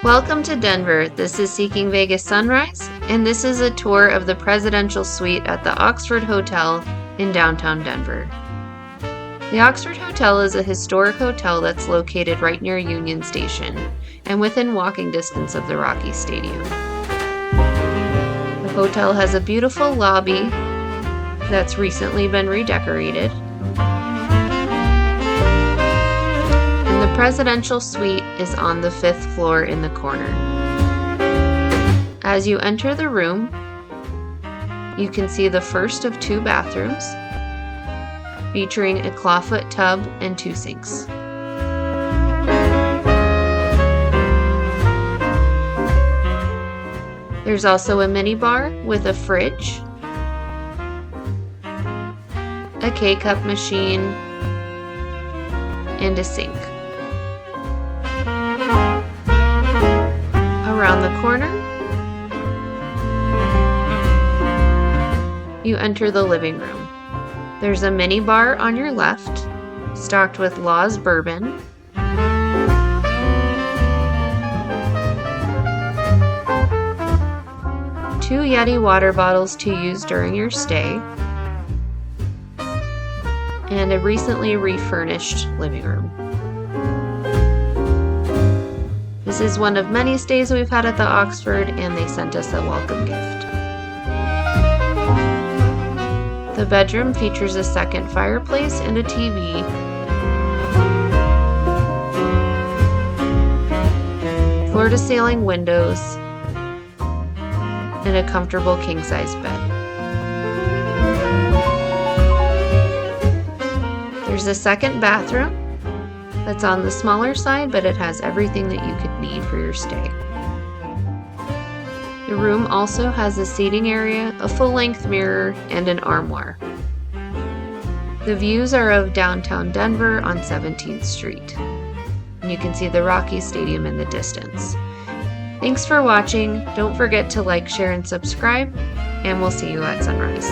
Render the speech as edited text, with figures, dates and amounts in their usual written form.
Welcome to Denver. This is Seeking Vegas Sunrise, and this is a tour of the presidential suite at the Oxford Hotel in downtown Denver. The Oxford Hotel is a historic hotel that's located right near Union Station and within walking distance of the Rockies Stadium. The hotel has a beautiful lobby that's recently been redecorated. The presidential suite is on the 5th floor in the corner. As you enter the room, you can see the first of 2 bathrooms, featuring a clawfoot tub and 2 sinks. There's also a minibar with a fridge, a K-cup machine, and a sink. Around the corner, you enter the living room. There's a mini bar on your left, stocked with Law's bourbon, 2 Yeti water bottles to use during your stay, and a recently refurnished living room. This is one of many stays we've had at the Oxford, and they sent us a welcome gift. The bedroom features a second fireplace and a TV. Floor-to-ceiling windows, and a comfortable king-size bed. There's a second bathroom that's on the smaller side, but it has everything that you could need for your stay. The room also has a seating area, a full-length mirror, and an armoire. The views are of downtown Denver on 17th Street. And you can see the Rockies Stadium in the distance. Thanks for watching. Don't forget to like, share, and subscribe, and we'll see you at sunrise.